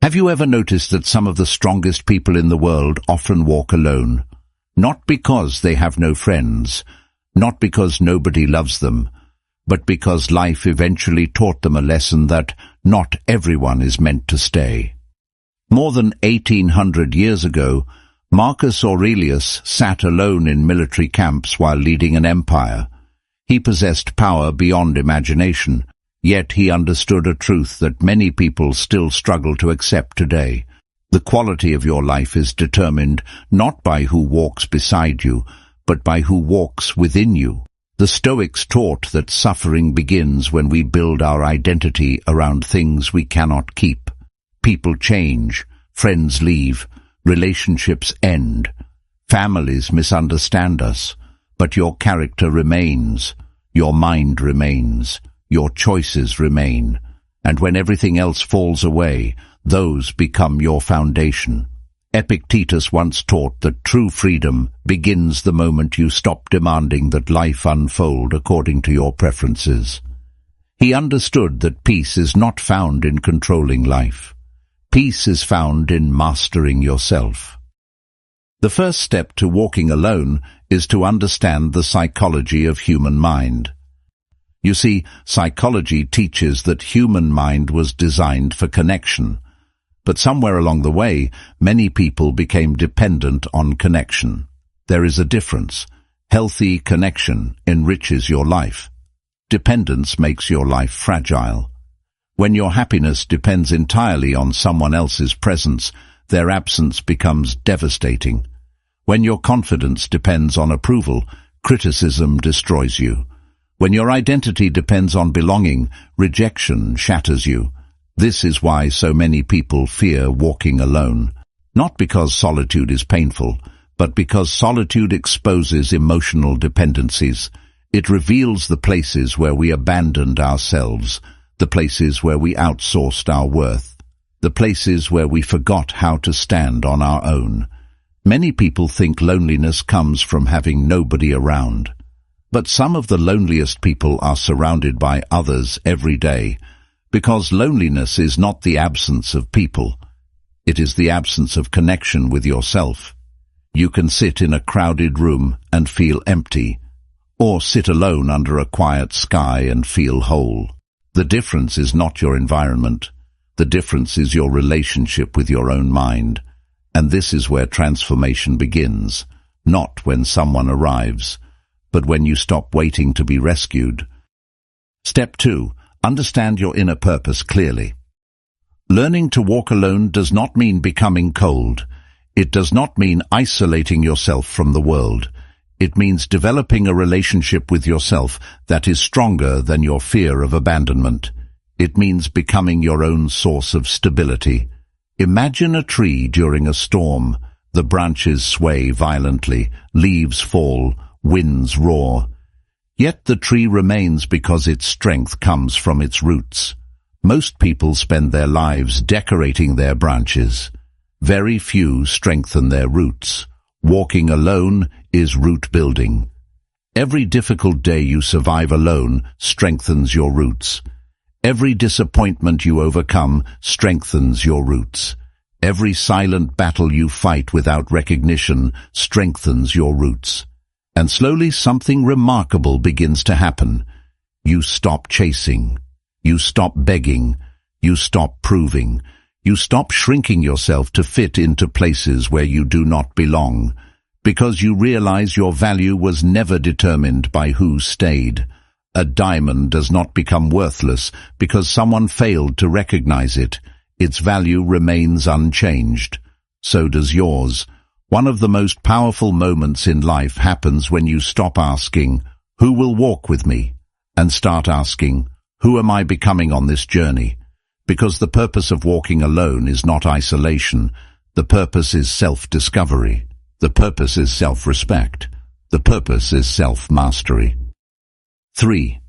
Have you ever noticed that some of the strongest people in the world often walk alone? Not because they have no friends, not because nobody loves them, but because life eventually taught them a lesson that not everyone is meant to stay. More than 1800 years ago, Marcus Aurelius sat alone in military camps while leading an empire. He possessed power beyond imagination, yet he understood a truth that many people still struggle to accept today. The quality of your life is determined not by who walks beside you, but by who walks within you. The Stoics taught that suffering begins when we build our identity around things we cannot keep. People change, friends leave, relationships end, families misunderstand us, but your character remains, your mind remains, your choices remain, and when everything else falls away, those become your foundation. Epictetus once taught that true freedom begins the moment you stop demanding that life unfold according to your preferences. He understood that peace is not found in controlling life. Peace is found in mastering yourself. The first step to walking alone is to understand the psychology of human mind. You see, psychology teaches that human mind was designed for connection. But somewhere along the way, many people became dependent on connection. There is a difference. Healthy connection enriches your life. Dependence makes your life fragile. When your happiness depends entirely on someone else's presence, their absence becomes devastating. When your confidence depends on approval, criticism destroys you. When your identity depends on belonging, rejection shatters you. This is why so many people fear walking alone. Not because solitude is painful, but because solitude exposes emotional dependencies. It reveals the places where we abandoned ourselves, the places where we outsourced our worth, the places where we forgot how to stand on our own. Many people think loneliness comes from having nobody around. But some of the loneliest people are surrounded by others every day, because loneliness is not the absence of people. It is the absence of connection with yourself. You can sit in a crowded room and feel empty, or sit alone under a quiet sky and feel whole. The difference is not your environment. The difference is your relationship with your own mind. And this is where transformation begins, not when someone arrives, but when you stop waiting to be rescued. Step 2. Understand your inner purpose clearly. Learning to walk alone does not mean becoming cold. It does not mean isolating yourself from the world. It means developing a relationship with yourself that is stronger than your fear of abandonment. It means becoming your own source of stability. Imagine a tree during a storm. The branches sway violently, leaves fall, winds roar. Yet the tree remains because its strength comes from its roots. Most people spend their lives decorating their branches. Very few strengthen their roots. Walking alone is root building. Every difficult day you survive alone strengthens your roots. Every disappointment you overcome strengthens your roots. Every silent battle you fight without recognition strengthens your roots. And slowly something remarkable begins to happen. You stop chasing. You stop begging. You stop proving. You stop shrinking yourself to fit into places where you do not belong, because you realize your value was never determined by who stayed. A diamond does not become worthless because someone failed to recognize it. Its value remains unchanged. So does yours. One of the most powerful moments in life happens when you stop asking, "Who will walk with me?" and start asking, "Who am I becoming on this journey?" Because the purpose of walking alone is not isolation. The purpose is self-discovery. The purpose is self-respect. The purpose is self-mastery. 3.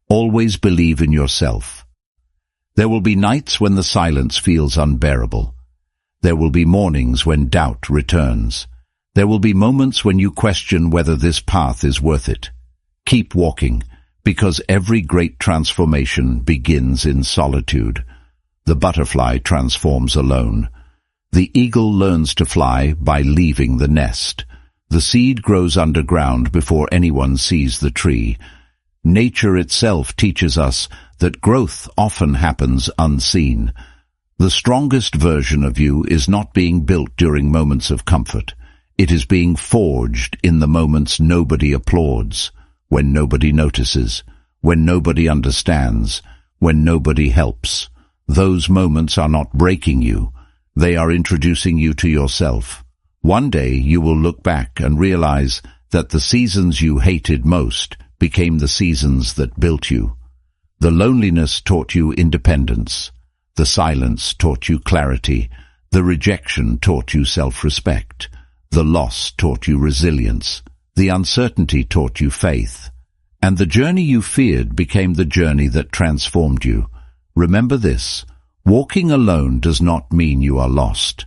Always believe in yourself. There will be nights when the silence feels unbearable. There will be mornings when doubt returns. There will be moments when you question whether this path is worth it. Keep walking, because every great transformation begins in solitude. The butterfly transforms alone. The eagle learns to fly by leaving the nest. The seed grows underground before anyone sees the tree. Nature itself teaches us that growth often happens unseen. The strongest version of you is not being built during moments of comfort. It is being forged in the moments nobody applauds, when nobody notices, when nobody understands, when nobody helps. Those moments are not breaking you. They are introducing you to yourself. One day you will look back and realize that the seasons you hated most became the seasons that built you. The loneliness taught you independence. The silence taught you clarity. The rejection taught you self-respect. The loss taught you resilience. The uncertainty taught you faith. And the journey you feared became the journey that transformed you. Remember this: walking alone does not mean you are lost.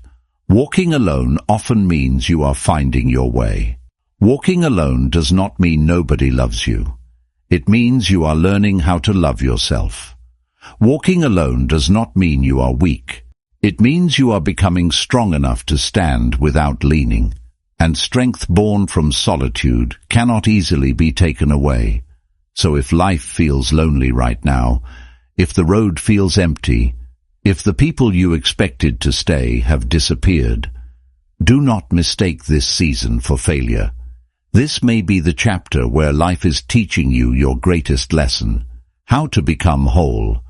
Walking alone often means you are finding your way. Walking alone does not mean nobody loves you. It means you are learning how to love yourself. Walking alone does not mean you are weak. It means you are becoming strong enough to stand without leaning. And strength born from solitude cannot easily be taken away. So if life feels lonely right now, if the road feels empty, if the people you expected to stay have disappeared, do not mistake this season for failure. This may be the chapter where life is teaching you your greatest lesson: how to become whole,